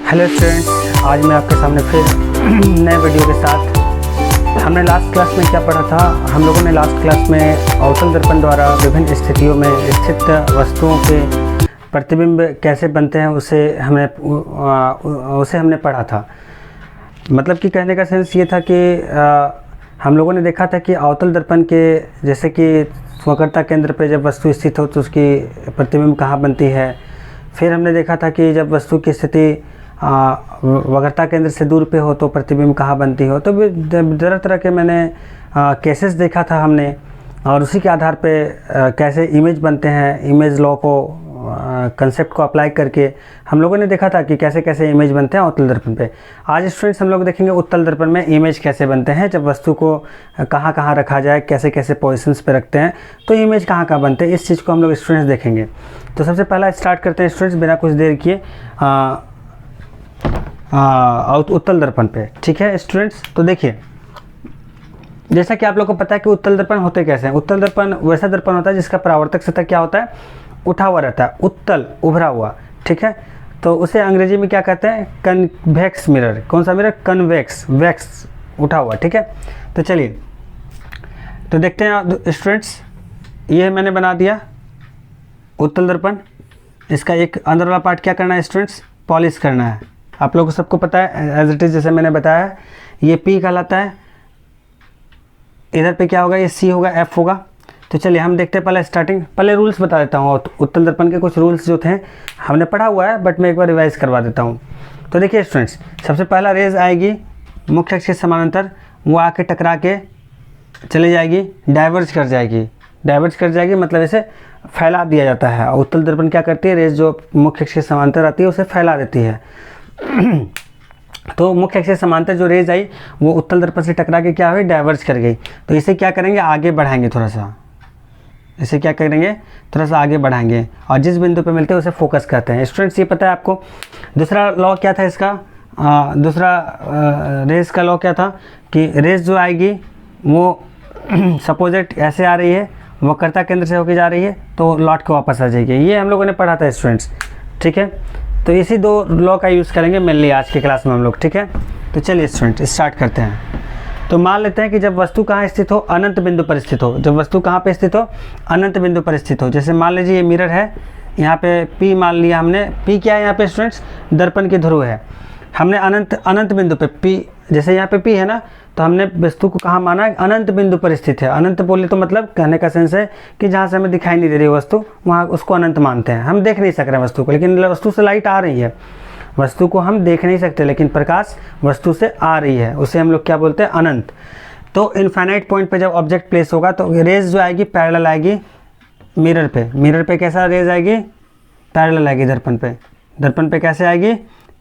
Hello students, आज मैं आपके सामने फिर नए वीडियो के साथ। हमने लास्ट क्लास में क्या पढ़ा था? हम लोगों ने लास्ट क्लास में अवतल दर्पण द्वारा विभिन्न स्थितियों में स्थित वस्तुओं के प्रतिबिंब कैसे बनते हैं उसे हमने पढ़ा था। मतलब कि कहने का सेंस ये था कि हम लोगों ने देखा था कि अवतल दर्पण के जैसे कि वक्रता केंद्र पे जब वस्तु स्थित हो तो उसकी प्रतिबिंब कहाँ बनती है। फिर हमने देखा था कि जब वस्तु की स्थिति वक्रता केंद्र से दूर पे हो तो प्रतिबिंब कहाँ बनती हो। तो तरह तरह के मैंने केसेस देखा था हमने, और उसी के आधार पे कैसे इमेज बनते हैं, इमेज लॉ को कंसेप्ट को अप्लाई करके हम लोगों ने देखा था कि कैसे कैसे इमेज बनते हैं अवतल दर्पण पे। आज स्टूडेंट्स हम लोग देखेंगे उत्तल दर्पण में इमेज कैसे बनते हैं, जब वस्तु को कहाँ कहाँ रखा जाए, कैसे कैसे पोजिशंस पे रखते हैं तो इमेज कहाँ कहाँ बनते हैं, इस चीज़ को हम लोग स्टूडेंट्स देखेंगे। तो सबसे पहला स्टार्ट करते हैं स्टूडेंट्स बिना कुछ देर किए उत्तल दर्पण पे। ठीक है स्टूडेंट्स, तो देखिए जैसा कि आप लोग को पता है कि उत्तल दर्पण होते कैसे हैं। उत्तल दर्पण वैसा दर्पण होता है जिसका परावर्तक सतह क्या होता है, उठा हुआ रहता है, उत्तल उभरा हुआ। ठीक है, तो उसे अंग्रेजी में क्या कहते हैं, कन्वेक्स मिरर। कौन सा मिरर? कन्वेक्स, वैक्स उठा हुआ। ठीक है, तो चलिए तो देखते हैं स्टूडेंट्स, ये मैंने बना दिया उत्तल दर्पण। इसका एक अंदर वाला पार्ट क्या करना है स्टूडेंट्स, पॉलिश करना है। आप लोगों को सबको पता है एज इट इज़, जैसे मैंने बताया है ये P कहलाता है, इधर पे क्या होगा, ये C होगा, F होगा। तो चलिए हम देखते हैं पहले स्टार्टिंग, पहले रूल्स बता देता हूँ। उत्तल दर्पण के कुछ रूल्स जो थे हमने पढ़ा हुआ है, बट मैं एक बार रिवाइज करवा देता हूँ। तो देखिए स्टूडेंट्स, सबसे पहला रेज आएगी मुख्य अक्ष के समानांतर, वो आके टकरा के चली जाएगी, डाइवर्ज कर जाएगी। डाइवर्ज कर जाएगी मतलब इसे फैला दिया जाता है। और उत्तल दर्पण क्या करती है, रेज जो मुख्य अक्ष के समांतर आती है उसे फैला देती है। तो मुख्य अक्ष के समांतर जो रेज आई वो उत्तल दर्पण से टकरा के क्या हुई, डाइवर्ज कर गई। तो इसे क्या करेंगे, आगे बढ़ाएंगे थोड़ा सा, इसे क्या करेंगे, थोड़ा सा आगे बढ़ाएंगे, और जिस बिंदु पे मिलते हैं उसे फोकस कहते हैं। स्टूडेंट्स ये पता है आपको दूसरा लॉ क्या था इसका, दूसरा रेज का लॉ क्या था कि रेज जो आएगी वो सपोजिट ऐसे आ रही है, वक्रता केंद्र से होकर जा रही है, तो लौट के वापस आ जाएगी। ये हम लोगों ने पढ़ा था स्टूडेंट्स। ठीक है, तो इसी दो लॉ का यूज़ करेंगे मेनली आज की क्लास में हम लोग। ठीक है, तो चलिए स्टूडेंट स्टार्ट करते हैं। तो मान लेते हैं कि जब वस्तु कहाँ स्थित हो, अनंत बिंदु पर स्थित हो। जब वस्तु कहाँ पे स्थित हो, अनंत बिंदु पर स्थित हो। जैसे मान लीजिए ये मिरर है, यहाँ पे P मान लिया हमने। P क्या है यहाँ पे स्टूडेंट्स, दर्पण की ध्रुव है। हमने अनंत बिंदु पे P, जैसे यहाँ पे P है ना, तो हमने वस्तु को कहाँ माना, अनंत बिंदु पर स्थित है। अनंत बोले तो मतलब कहने का सेंस है कि जहाँ से हमें दिखाई नहीं दे रही वस्तु वहाँ उसको अनंत मानते हैं। हम देख नहीं सक रहे वस्तु को, लेकिन वस्तु से लाइट आ रही है। वस्तु को हम देख नहीं सकते लेकिन प्रकाश वस्तु से आ रही है, उसे हम लोग क्या बोलते हैं, अनंत। तो इनफाइनाइट पॉइंट पे जब ऑब्जेक्ट प्लेस होगा तो रेज जो आएगी पैरेलल आएगी मिरर पे। मिरर पे कैसा रेज आएगी, पैरेलल आएगी दर्पण पे। दर्पण पे कैसे आएगी,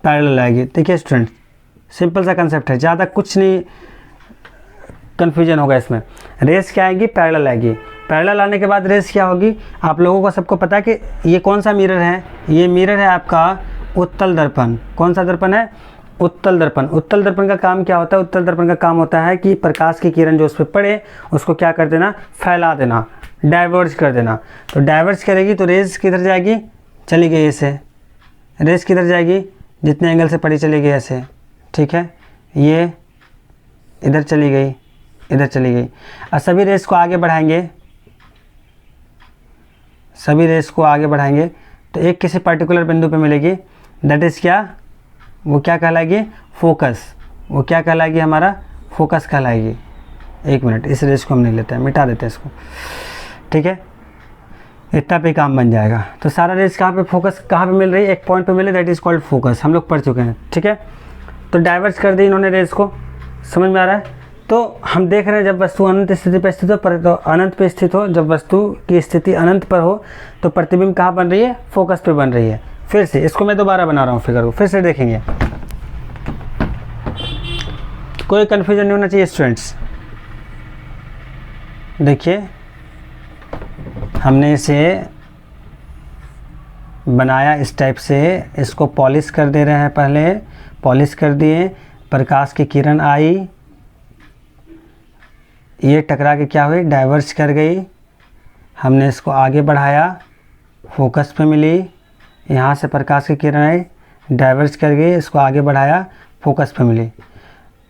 पैरेलल आएगी। देखिए स्टूडेंट सिंपल सा कंसेप्ट है, ज़्यादा कुछ नहीं कन्फ्यूजन होगा इसमें। रेस क्या आएगी, पैरेलल आएगी। पैरेलल आने के बाद रेस क्या होगी, आप लोगों को सबको पता है कि ये कौन सा मिरर है, ये मिरर है आपका उत्तल दर्पण। कौन सा दर्पण है, उत्तल दर्पण। उत्तल दर्पण का काम क्या होता है, उत्तल दर्पण का काम होता है कि प्रकाश की किरण जो उस पर पड़े उसको क्या कर देना, फैला देना, डाइवर्ज कर देना। तो डाइवर्ज करेगी तो रेज किधर जाएगी, चली गई ऐसे। रेस किधर जाएगी, जितने एंगल से पड़ी चली गई ऐसे। ठीक है, ये इधर चली गई, इधर चली गई। और सभी रेस को आगे बढ़ाएंगे, सभी रेस को आगे बढ़ाएंगे तो एक किसी पर्टिकुलर बिंदु पे मिलेगी, दैट इज़ क्या, वो क्या कहलाएगी, फोकस। वो क्या कहलाएगी, हमारा फोकस कहलाएगी। एक मिनट, इस रेस को हम नहीं लेते हैं, मिटा देते हैं इसको। ठीक है, इतना पे काम बन जाएगा। तो सारा रेस कहाँ पे, फोकस कहाँ पे मिल रही है, एक पॉइंट पे मिले, दैट इज़ कॉल्ड फोकस। हम लोग पढ़ चुके हैं। ठीक है, तो डाइवर्ज कर दी इन्होंने रेस को, समझ में आ रहा है। तो हम देख रहे हैं जब वस्तु अनंत स्थिति पर स्थित हो, तो अनंत पे स्थित हो, जब वस्तु की स्थिति अनंत पर हो तो प्रतिबिंब कहाँ बन रही है, फोकस पे बन रही है। फिर से इसको मैं दोबारा बना रहा हूँ फिगर को, फिर से देखेंगे, कोई कन्फ्यूजन नहीं होना चाहिए स्टूडेंट्स। देखिए हमने इसे बनाया इस टाइप से, इसको पॉलिश कर दे रहे हैं। पहले पॉलिश कर दिए, प्रकाश की किरण आई, ये टकरा के क्या हुई, डाइवर्ज कर गई। हमने इसको आगे बढ़ाया, फोकस पे मिली, यहाँ से प्रकाश की किरण आई, डाइवर्ज कर गई, इसको आगे बढ़ाया, फोकस पे मिली,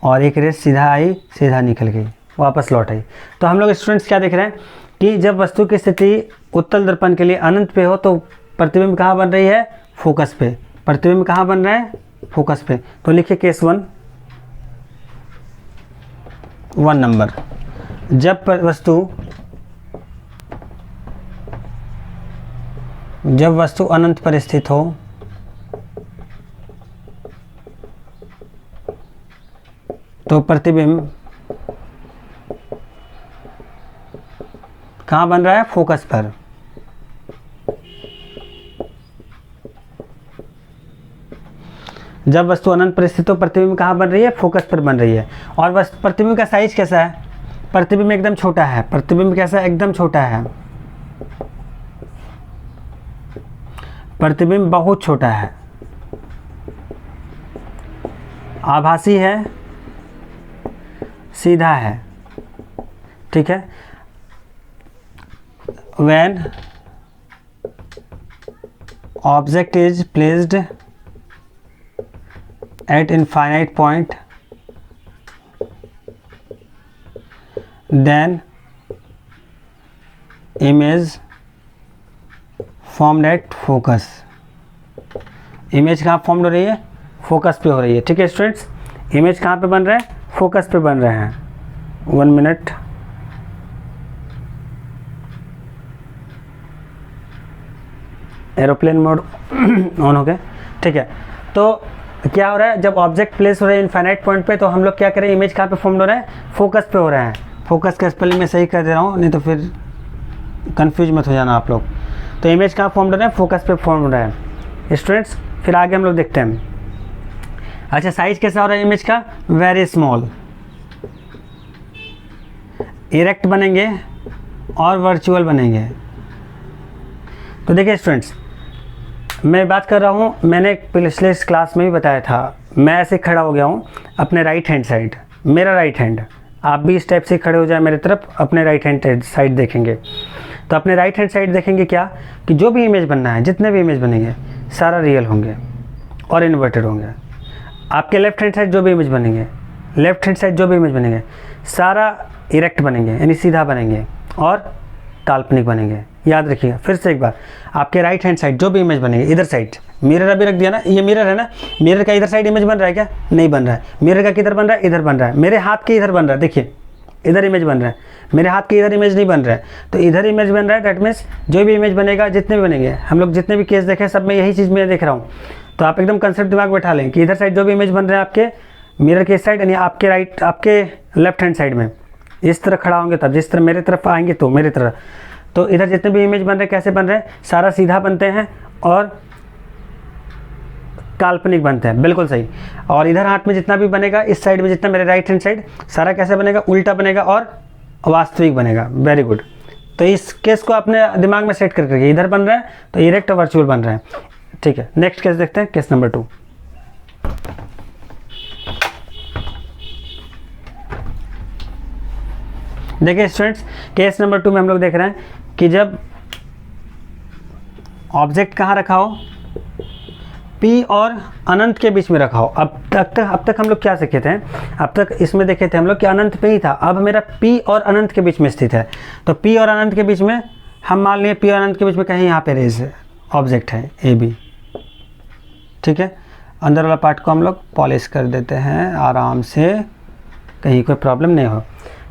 और एक रेस सीधा आई, सीधा निकल गई, वापस लौट आई। तो हम लोग स्टूडेंट्स क्या देख रहे हैं कि जब वस्तु की स्थिति उत्तल दर्पण के लिए अनंत पे हो तो प्रतिबिंब कहाँ बन रही है, फोकस पे। प्रतिबिंब कहाँ बन रहा है, फोकस पे। तो लिखिए केस 1 नंबर, जब वस्तु अनंत पर स्थित हो तो प्रतिबिंब कहाँ बन रहा है, फोकस पर। जब वस्तु अनंत पर स्थित हो प्रतिबिंब कहाँ बन रही है, फोकस पर बन रही है। और प्रतिबिंब का साइज कैसा है, प्रतिबिंब एकदम छोटा है। प्रतिबिंब कैसा है, एकदम छोटा है। प्रतिबिंब बहुत छोटा है, आभासी है, सीधा है, ठीक है। When object is placed at infinite point, then image formed at focus। Image कहाँ फॉर्म हो रही है, फोकस पे हो रही है, ठीक है स्टूडेंट्स। इमेज कहाँ पे बन रहा है, फोकस पे बन रहे हैं। 1 मिनट, एरोप्लेन मोड ऑन हो गया, ठीक है। तो क्या हो रहा है, जब ऑब्जेक्ट प्लेस हो रहा है इनफाइनाइट पॉइंट पे, तो हम लोग क्या करें, इमेज कहाँ पे फॉर्म हो रहा है, फोकस पे हो रहा है। फोकस का स्पेलिंग मैं सही कर दे रहा हूँ, नहीं तो फिर कंफ्यूज मत हो जाना आप लोग। तो इमेज कहाँ फॉर्म हो रहा है, फोकस पे फॉर्म हो रहा है स्टूडेंट्स। फिर आगे हम लोग देखते हैं। अच्छा, साइज कैसा हो रहा है इमेज का, वेरी स्मॉल। इरेक्ट बनेंगे और वर्चुअल बनेंगे। तो देखिए स्टूडेंट्स, मैं बात कर रहा हूँ, मैंने पिछले क्लास में भी बताया था, मैं ऐसे खड़ा हो गया हूँ अपने राइट हैंड साइड, मेरा राइट हैंड, आप भी इस टाइप से खड़े हो जाए मेरी तरफ, अपने राइट हैंड साइड देखेंगे। तो अपने राइट हैंड साइड देखेंगे क्या, कि जो भी इमेज बनना है, जितने भी इमेज बनेंगे सारा रियल होंगे और इन्वर्टेड होंगे। आपके लेफ्ट हैंड साइड जो भी इमेज बनेंगे, लेफ्ट हैंड साइड जो भी इमेज बनेंगे सारा इरेक्ट बनेंगे, यानी सीधा बनेंगे और काल्पनिक बनेंगे। याद रखिएगा फिर से एक बार, आपके राइट हैंड साइड जो भी इमेज बनेंगे, इधर साइड मिरर अभी रख दिया ना, ये मिरर है ना, मिरर का इधर साइड इमेज बन रहा है क्या, नहीं बन रहा है। मिरर का किधर बन रहा है, इधर बन रहा है। मेरे हाथ के इधर बन रहा है, देखिए इधर इमेज बन रहा है, मेरे हाथ के इधर इमेज नहीं बन रहा है, तो इधर इमेज बन रहा है। दैट मीन्स जो भी इमेज बनेगा, जितने भी बनेंगे, हम लोग जितने भी केस देखे सब में यही चीज़ मैं देख रहा हूँ। तो आप एकदम कंसेप्ट दिमाग बैठा लें कि इधर साइड जो भी इमेज बन रहे हैं आपके मिरर के साइड, यानी आपके राइट, आपके लेफ्ट हैंड साइड में इस तरह खड़ा होंगे, तब जिस तरह मेरे तरफ आएंगे तो मेरे तरह, तो इधर जितने भी इमेज बन रहे हैं कैसे बन रहे हैं, सारा सीधा बनते हैं और काल्पनिक बनते हैं, बिल्कुल सही। और इधर हाथ में जितना भी बनेगा, इस साइड में जितना मेरे राइट हैंड साइड, सारा कैसे बनेगा, उल्टा बनेगा और वास्तविक बनेगा। Very good. तो इस केस को अपने दिमाग में सेट करके, इधर बन रहा है तो इरेक्ट और वर्चुअल बन रहा है, ठीक है। नेक्स्ट केस देखते हैं, केस नंबर 2। देखिए स्टूडेंट्स, केस नंबर 2 में हम लोग देख रहे हैं कि जब ऑब्जेक्ट कहाँ रखा हो, P और अनंत के बीच में रखा हो। अब तक हम लोग क्या सीखे थे, अब तक इसमें देखे थे हम लोग कि अनंत पे ही था, अब मेरा P और अनंत के बीच में स्थित है। तो P और अनंत के बीच में हम मान लिए P और अनंत के बीच में कहीं यहाँ पे रेज ऑब्जेक्ट है AB, ठीक है। अंदर वाला पार्ट को हम लोग पॉलिश कर देते हैं आराम से, कहीं कोई प्रॉब्लम नहीं हो,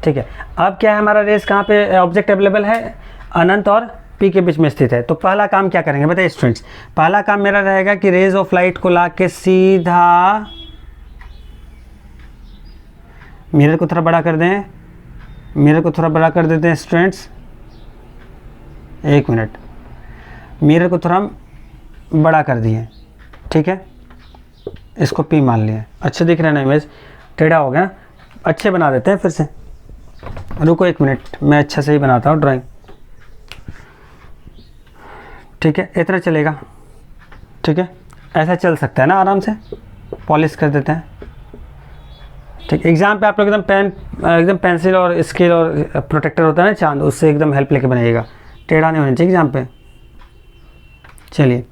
ठीक है। अब क्या है, हमारा रेस कहाँ पे ऑब्जेक्ट अवेलेबल है, अनंत और P के बीच में स्थित है। तो पहला काम क्या करेंगे बताइए स्टूडेंट्स, पहला काम मेरा रहेगा कि रेज ऑफ लाइट को ला के सीधा मिरर को थोड़ा बड़ा कर दें, मिरर को थोड़ा बड़ा कर देते हैं स्टूडेंट्स, एक मिनट, मिरर को थोड़ा बड़ा कर दिए, ठीक है। इसको P मान लिया, अच्छे दिख रहे हैं ना, इमेज टेढ़ा हो गया, अच्छे बना देते हैं फिर से। रुको एक मिनट, मैं अच्छा से ही बनाता हूँ ड्राइंग, ठीक है। इतना चलेगा, ठीक है, ऐसा चल सकता है ना, आराम से पॉलिश कर देते हैं, ठीक। एग्जाम पे आप लोग एकदम पेंसिल और स्केल और प्रोटेक्टर होता है ना चांद, उससे एकदम हेल्प लेके बनाइएगा, टेढ़ा नहीं होना चाहिए एग्जाम पे। चलिए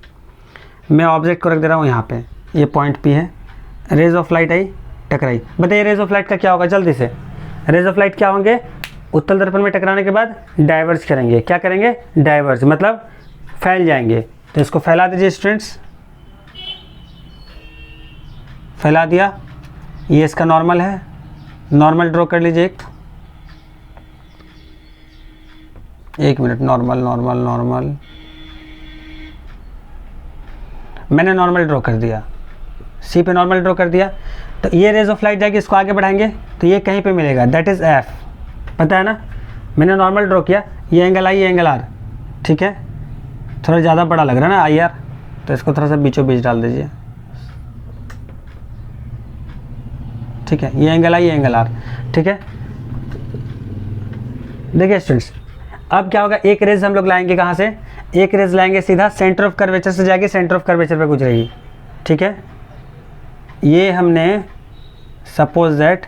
मैं ऑब्जेक्ट को रख दे रहा हूँ यहाँ पे, ये पॉइंट P है, रेज ऑफ लाइट आई टकराई। बताइए रेज ऑफ लाइट का क्या होगा, जल्दी से। रेज ऑफ लाइट क्या होंगे, उत्तल दर्पण में टकराने के बाद डाइवर्ज करेंगे। क्या करेंगे, डाइवर्ज, मतलब फैल जाएंगे। तो इसको फैला दीजिए स्टूडेंट्स, फैला दिया। ये इसका नॉर्मल है, नॉर्मल ड्रॉ कर लीजिए। एक मिनट, नॉर्मल नॉर्मल नॉर्मल, मैंने नॉर्मल ड्रॉ कर दिया, सी पे नॉर्मल ड्रॉ कर दिया। तो ये रेज ऑफ लाइट जाएगी, इसको आगे बढ़ाएंगे तो ये कहीं पे मिलेगा, दैट इज़ एफ, पता है ना। मैंने नॉर्मल ड्रॉ किया, ये एंगल आई, ये एंगल आर, ठीक है। थोड़ा ज़्यादा बड़ा लग रहा है ना आई आर, तो इसको थोड़ा सा बीचों बीच डाल दीजिए, ठीक है। ये एंगल आई, ये एंगल आर, ठीक है। देखिए स्टूडेंट्स, अब क्या होगा, एक रेज हम लोग लाएंगे कहाँ से, एक रेज लाएंगे सीधा सेंटर ऑफ कर्वेचर से जाके सेंटर ऑफ कर्वेचर पे गुजरेगी, ठीक है। ये हमने suppose that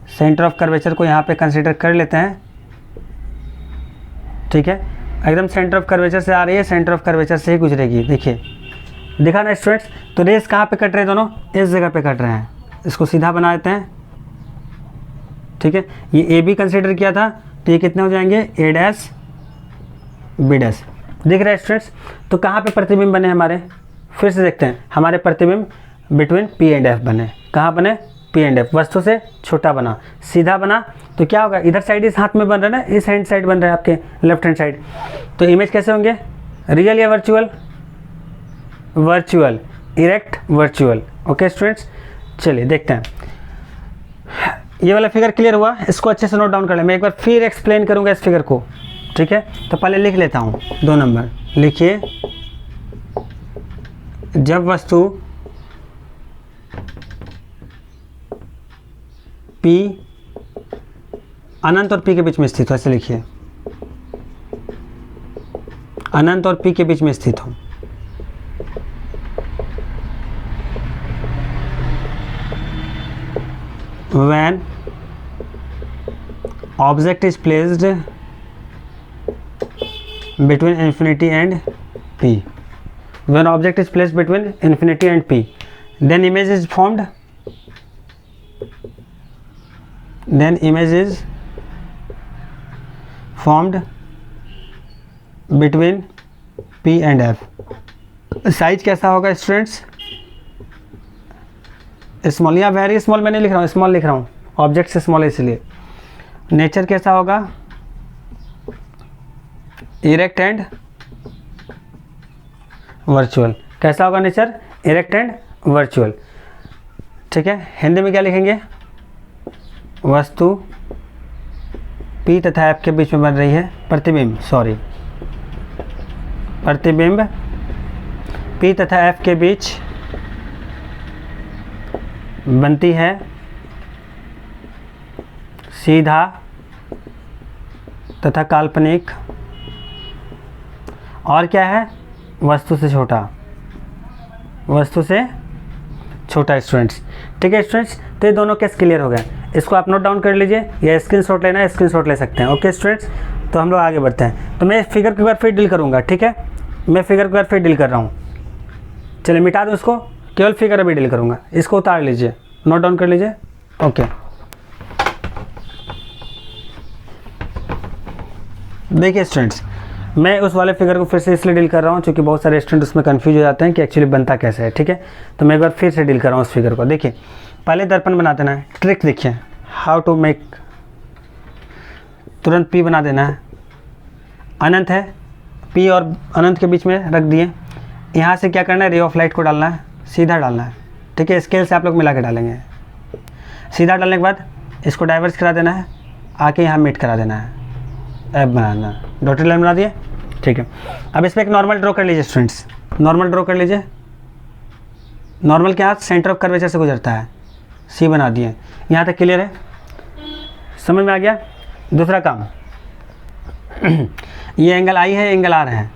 centre of curvature को यहाँ पे कंसीडर कर लेते हैं, ठीक है। एकदम सेंटर ऑफ कर्वेचर से आ रही है, सेंटर ऑफ कर्वेचर से ही गुजरेगी। देखिए देखा ना स्टूडेंट्स, तो रेस कहाँ पे कट रहे हैं, दोनों इस जगह पे कट रहे हैं। इसको सीधा बना देते हैं, ठीक है। ये ए बी कंसीडर किया था, तो ये कितने हो जाएंगे, ए डैश बी डैश। दिख रहा है स्टूडेंट्स, तो कहाँ पे प्रतिबिंब बने हमारे, फिर से देखते हैं। हमारे प्रतिबिंब बिटवीन पी एंड एफ बने, कहाँ बने, पी एंड एफ। वस्तु से छोटा बना, सीधा बना, तो क्या होगा, इधर साइड इस हाथ में बन रहा है ना, इस हैंड साइड बन रहा है आपके लेफ्ट हैंड साइड। तो इमेज कैसे होंगे, रियल या virtual, virtual, erect virtual. Okay students, चलिए देखते हैं। ये वाला फिगर क्लियर हुआ, इसको अच्छे से नोट डाउन कर लें। मैं एक बार फिर एक्सप्लेन करूंगा इस फिगर को, ठीक है। तो पहले लिख लेता हूँ 2 नंबर, लिखिए। जब वस्तु P अनंत और P के बीच में स्थित हो, ऐसे लिखिए, अनंत और P के बीच में स्थित हो, when object is placed between infinity and P, when object is placed between infinity and P, then image is formed, then image is formed between P and F। Size कैसा होगा स्टूडेंट्स, स्मॉल या very small, मैं नहीं लिख रहा हूँ, small लिख रहा हूँ, ऑब्जेक्ट से स्मॉल है इसलिए। नेचर कैसा होगा, इरेक्ट एंड वर्चुअल। कैसा होगा नेचर, इरेक्ट एंड वर्चुअल, ठीक है। हिंदी में क्या लिखेंगे, वस्तु P तथा F के बीच में बन रही है, प्रतिबिंब, सॉरी, प्रतिबिंब P तथा F के बीच बनती है सीधा तथा काल्पनिक, और क्या है, वस्तु से छोटा, वस्तु से छोटा स्टूडेंट्स, ठीक है स्टूडेंट्स। तो ये दोनों केस क्लियर हो गए, इसको आप नोट डाउन कर लीजिए, या स्क्रीनशॉट लेना है स्क्रीनशॉट ले सकते हैं। ओके स्टूडेंट्स, तो हम लोग आगे बढ़ते हैं। तो मैं फिगर को एक बार फिर डील करूँगा, ठीक है। मैं फिगर को एक बार फिर डील कर रहा हूँ, चलिए मिटा दूँ उसको, केवल फिगर अभी डील करूँगा। इसको उतार लीजिए, नोट डाउन कर लीजिए। ओके, देखिए स्टूडेंट्स, मैं उस वाले फिगर को फिर से इसलिए डील कर रहा हूँ क्योंकि बहुत सारे स्टूडेंट उसमें कंफ्यूज हो जाते हैं कि एक्चुअली बनता कैसे है, ठीक है। तो मैं एक बार फिर से डील कर रहा हूँ उस फिगर को। देखिए पहले दर्पण बना देना है, ट्रिक देखिए हाउ टू मेक, तुरंत P बना देना है, अनंत है, P और अनंत के बीच में रख दिए। यहाँ से क्या करना है, रे ऑफ लाइट को डालना है, सीधा डालना है, ठीक है। स्केल से आप लोग मिला के डालेंगे। सीधा डालने के बाद इसको डाइवर्स करा देना है, आके यहाँ मीट करा देना है, एफ बनाना, डॉटेड लाइन बना दिए, ठीक है। अब इस पर एक नॉर्मल ड्रॉ कर लीजिए स्टूडेंट्स, नॉर्मल ड्रॉ कर लीजिए। नॉर्मल के हाथ सेंटर ऑफ कर्वेचर से गुजरता है, सी बना दिए। यहाँ तक क्लियर है, समझ में आ गया। दूसरा काम ये एंगल आई है, एंगल आर है।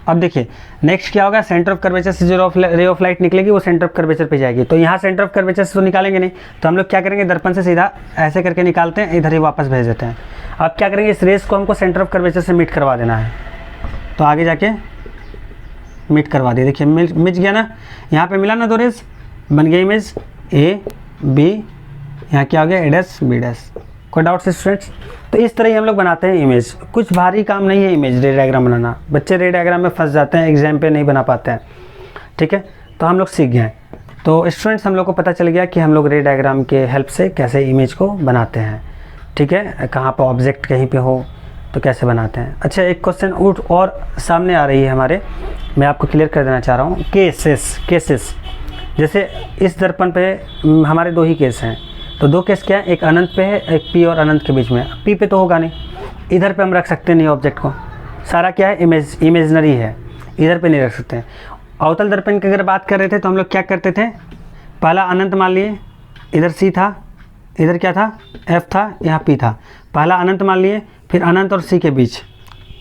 अब देखिए नेक्स्ट क्या होगा, सेंटर ऑफ कर्वेचर से जो रे ऑफ लाइट निकलेगी वो सेंटर ऑफ कर्वेचर पे जाएगी। तो यहाँ सेंटर ऑफ कर्वेचर से तो निकालेंगे नहीं, तो हम लोग क्या करेंगे, दर्पण से सीधा ऐसे करके निकालते हैं, इधर ही वापस भेज देते हैं। अब क्या करेंगे, इस रेस को हमको सेंटर ऑफ कर्वेचर से मीट करवा देना है, तो आगे जाके मीट करवा दिए। देखिए मिल गया ना, यहाँ पे मिला ना दो रेस, बन गई इमेज ए बी, यहाँ क्या हो गया ए डैश बी डैश। कोई डाउट्स स्टूडेंट्स? तो इस तरह ही हम लोग बनाते हैं इमेज, कुछ भारी काम नहीं है इमेज रे डायग्राम बनाना। बच्चे रे डायग्राम में फंस जाते हैं, एग्जाम पे नहीं बना पाते हैं, ठीक है। तो हम लोग सीख गए। तो स्टूडेंट्स हम लोग को पता चल गया कि हम लोग रे डायग्राम के हेल्प से कैसे इमेज को बनाते हैं, ठीक है। कहाँ पर ऑब्जेक्ट कहीं पे हो तो कैसे बनाते हैं। अच्छा, एक क्वेश्चन और सामने आ रही है हमारे, मैं आपको क्लियर कर देना चाह रहा हूँ। केसेस जैसे इस दर्पण पे हमारे 2 ही केस हैं, तो 2 केस क्या है, एक अनंत पे है, एक पी और अनंत के बीच में। पी पे तो होगा नहीं, इधर पे हम रख सकते नहीं ऑब्जेक्ट को, सारा क्या है इमेजनरी है, इधर पे नहीं रख सकते हैं। अवतल दर्पण की अगर बात कर रहे थे तो हम लोग क्या करते थे, पहला अनंत मान लिए, इधर सी था, इधर क्या था एफ था, यहाँ पी था। पहला अनंत मान लिए, फिर अनंत और सी के बीच,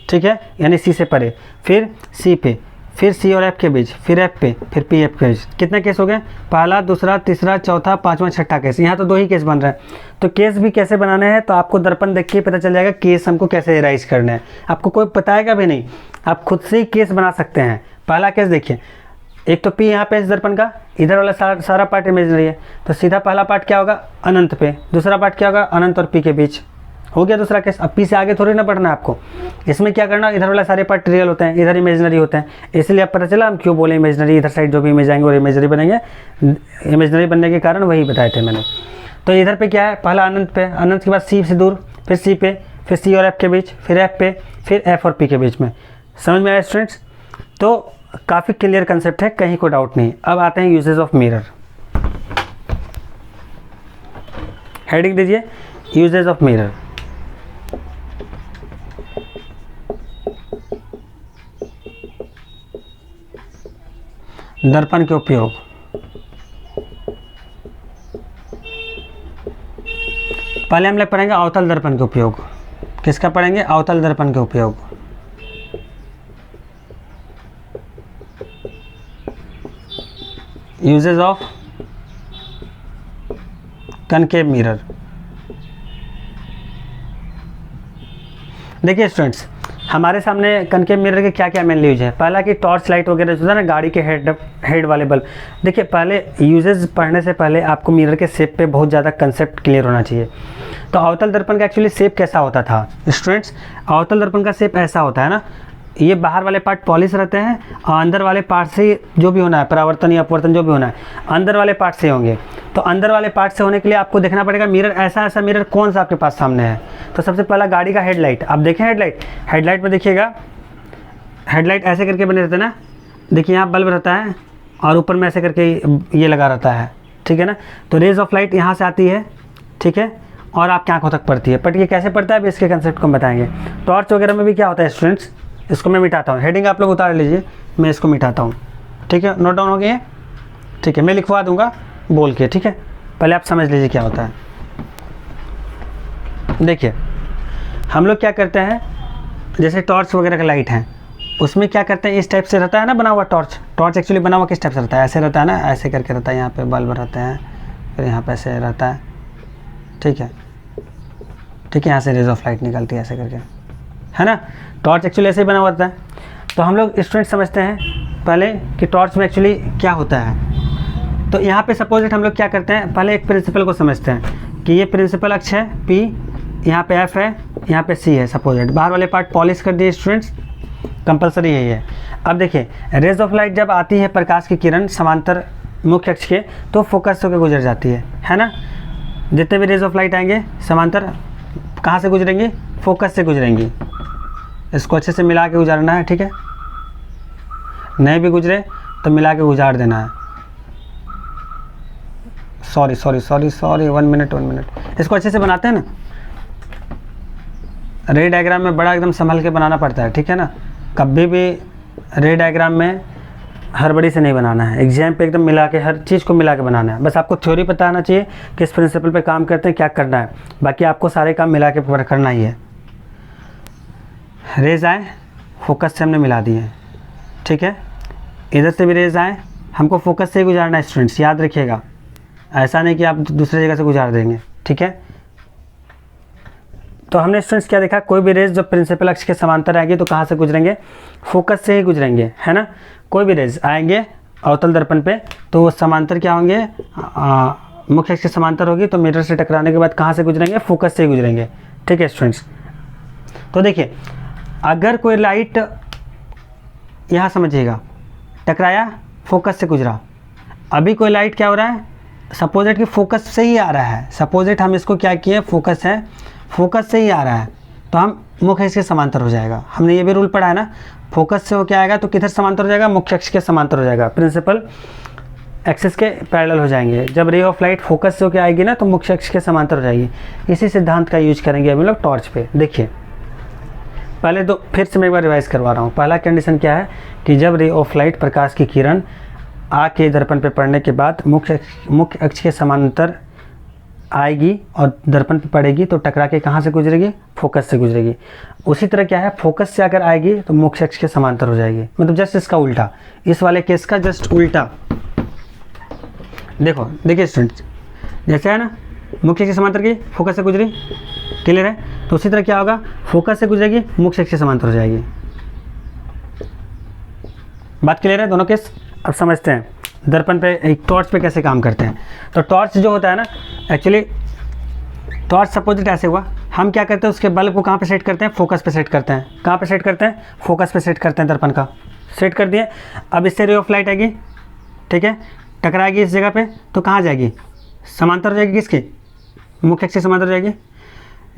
ठीक है, यानी सी से परे, फिर सी पे, फिर सी और एफ के बीच, फिर एफ पे, फिर पी एफ के बीच। कितने केस हो गए, पहला, दूसरा, तीसरा, चौथा, पांचवा, छठा केस। यहाँ तो 2 ही केस बन रहे हैं। तो केस भी कैसे बनाने हैं तो आपको दर्पण देख के पता चल जाएगा केस हमको कैसे एराइज करना है। आपको कोई बताएगा भी नहीं, आप खुद से ही केस बना सकते हैं। पहला केस देखिए, एक तो पी यहाँ पे इस दर्पण का, इधर वाला सारा पार्ट इमेजनरी है, तो सीधा पहला पार्ट क्या होगा अनंत पे, दूसरा पार्ट क्या होगा अनंत और पी के बीच। हो गया दूसरा केस। अब पी से आगे थोड़ी ना बढ़ना है आपको, इसमें क्या करना, इधर वाला सारे पार्ट रियल होते हैं, इधर इमेजनरी होते हैं। इसलिए अब पता चला हम क्यों बोले इमेजनरी, इधर साइड जो भी इमेज आएंगे और इमेजनरी बनेंगे। इमेजनरी बनने के कारण वही बताए थे मैंने। तो इधर पे क्या है, पहला अनंत पे, अनंत के बाद सी से दूर, फिर सी पे, फिर सी और एफ के बीच, फिर एफ पे, फिर एफ और पी के बीच में। समझ में आया स्टूडेंट्स? तो काफ़ी क्लियर कंसेप्ट है, कहीं कोई डाउट नहीं। अब आते हैं यूजेस ऑफ मिरर। हेडिंग दीजिए यूजेस ऑफ मिरर। दर्पण के उपयोग। पहले हम लोग पढ़ेंगे अवतल दर्पण के उपयोग। किसका पढ़ेंगे, अवतल दर्पण के उपयोग। Uses of concave mirror. देखिए स्टूडेंट्स, हमारे सामने कनकेव मिरर के क्या क्या मेन यूज है। पहला कि टॉर्च लाइट वगैरह जो होता है ना, गाड़ी के हेड वाले बल्ब। देखिए पहले यूजेस पढ़ने से पहले आपको मिरर के शेप पे बहुत ज़्यादा कंसेप्ट क्लियर होना चाहिए। तो अवतल दर्पण का एक्चुअली शेप कैसा होता था स्टूडेंट्स, अवतल दर्पण का शेप ऐसा होता है ना, ये बाहर वाले पार्ट पॉलिश रहते हैं और अंदर वाले पार्ट से जो भी होना है, परावर्तन या अपवर्तन जो भी होना है अंदर वाले पार्ट से होंगे। तो अंदर वाले पार्ट से होने के लिए आपको देखना पड़ेगा मिरर, ऐसा मिरर कौन सा आपके पास सामने है। तो सबसे पहला गाड़ी का हेडलाइट, आप देखें हेडलाइट में देखिएगा, हेडलाइट ऐसे करके बने रहते हैं ना, देखिए यहाँ बल्ब रहता है और ऊपर में ऐसे करके ये लगा रहता है, ठीक है ना। तो रेज ऑफ लाइट यहाँ से आती है, ठीक है, और आपकी आंखों तक पड़ती है। बट ये कैसे पड़ता है अभी इसके कंसेप्ट को हम बताएंगे। टॉर्च वगैरह में भी क्या होता है स्टूडेंट्स, इसको मैं मिटाता हूँ, हेडिंग आप लोग उतार लीजिए, मैं इसको मिटाता हूँ, ठीक है। नोट डाउन हो गया, ठीक है, मैं लिखवा दूंगा बोल के, ठीक है। पहले आप समझ लीजिए क्या होता है। देखिए हम लोग क्या करते हैं, जैसे टॉर्च वगैरह का लाइट है, उसमें क्या करते हैं, इस टाइप से रहता है ना बना हुआ टॉर्च एक्चुअली बना हुआ किस टाइप से रहता है, ऐसे रहता है ना, ऐसे करके रहता है, यहाँ पे बल्ब रहते हैं, फिर यहाँ पे ऐसे रहता है, ठीक है, ठीक है, यहाँ से रेज ऑफ लाइट निकलती है ऐसे करके, है ना। टॉर्च एक्चुअली ऐसे ही बना हुआ होता है। तो हम लोग स्टूडेंट समझते हैं पहले कि टॉर्च में एक्चुअली क्या होता है। तो यहाँ पे सपोजिट हम लोग क्या करते हैं, पहले एक प्रिंसिपल को समझते हैं कि ये प्रिंसिपल अक्ष है P, यहाँ पे F है, यहाँ पे C है। सपोजिट बाहर वाले पार्ट पॉलिश कर दिए स्टूडेंट्स, कंपलसरी यही है। अब देखिए रेज ऑफ लाइट जब आती है, प्रकाश की किरण समांतर मुख्य अक्ष के, तो फोकस होकर गुजर जाती है ना। जितने भी रेज ऑफ लाइट आएंगे समांतर कहाँ से गुजरेंगी, फोकस से गुजरेंगी। इसको अच्छे से मिला के गुजारना है, ठीक है, नहीं भी गुजरे तो मिला के गुजार देना है। सॉरी 1 मिनट, इसको अच्छे से बनाते हैं ना। रे डायग्राम में बड़ा एकदम संभल के बनाना पड़ता है, ठीक है ना। कभी भी रे डायग्राम में हड़बड़ी से नहीं बनाना है, एग्जाम पे एकदम मिला के हर चीज़ को मिला के बनाना है। बस आपको थ्योरी पता आना चाहिए किस प्रिंसिपल पे काम करते हैं, क्या करना है, बाकी आपको सारे काम मिला के करना ही है। रेज आए, फोकस से हमने मिला दिए, ठीक है, इधर से भी रेज आए, हमको फोकस से ही गुजारना है स्टूडेंट्स, याद रखिएगा, ऐसा नहीं कि आप दूसरी जगह से गुजार देंगे, ठीक है। तो हमने स्टूडेंट्स क्या देखा, कोई भी रेज जो प्रिंसिपल अक्ष के समांतर आएगी तो कहाँ से गुजरेंगे, फोकस से ही गुजरेंगे, है ना। कोई भी रेज आएंगे अवतल दर्पण पे, तो वो समांतर क्या होंगे, मुख्य अक्ष के समांतर होगी, तो मिरर से टकराने के बाद कहाँ से गुजरेंगे, फोकस से गुजरेंगे। ठीक है स्टूडेंट्स, तो देखिए अगर कोई लाइट यहाँ समझिएगा टकराया, फोकस से गुजरा, अभी कोई लाइट क्या हो रहा है, सपोजिट की फोकस से ही आ रहा है, सपोजिट हम इसको क्या किए, फोकस है, फोकस से ही आ रहा है, तो हम मुख्य अक्ष के समांतर हो जाएगा। हमने ये भी रूल पढ़ा है ना, फोकस से हो क्या आएगा, तो किधर समांतर हो जाएगा, मुख्य अक्ष के समांतर हो जाएगा, प्रिंसिपल एक्सिस के पैरेलल हो जाएंगे। जब रे ऑफ लाइट फोकस से होकर आएगी ना, तो मुख्य अक्ष के समांतर हो जाएगी। इसी सिद्धांत का यूज करेंगे अभी लोग टॉर्च पे। देखिए पहले तो फिर से मैं एक बार रिवाइज करवा रहा हूँ। पहला कंडीशन क्या है कि जब रे ऑफ लाइट, प्रकाश की किरण आके दर्पण पे पड़ने के बाद मुख्य अक्ष के समांतर आएगी और दर्पण पे पड़ेगी, तो टकरा के कहाँ से गुजरेगी, फोकस से गुजरेगी। उसी तरह क्या है, फोकस से अगर आएगी तो मुख्य अक्ष के समांतर हो जाएगी, मतलब जस्ट इसका उल्टा, इस वाले केस का जस्ट उल्टा। देखिए स्टूडेंट्स, जैसे है ना, मुख्य अक्ष के समांतर की, फोकस से गुजरी, क्लियर है, तो उसी तरह क्या होगा, फोकस से गुजरेगी, मुख्य अक्ष के समांतर हो जाएगी। बात क्लियर है दोनों केस। अब समझते हैं दर्पण पे, एक टॉर्च पे कैसे काम करते हैं। तो टॉर्च जो होता है ना, एक्चुअली टॉर्च सपोजिट ऐसे हुआ, हम क्या करते हैं, उसके बल्ब को कहाँ पे सेट करते हैं, फोकस पे सेट करते हैं। कहाँ पे सेट करते हैं, फोकस पे सेट करते हैं, दर्पण का सेट कर दिए। अब इससे रे ऑफ लाइट आएगी, ठीक है, टकराएगी इस जगह पे, तो कहाँ जाएगी, समांतर हो जाएगी, किसके, मुख्य अक्ष से समांतर हो जाएगी।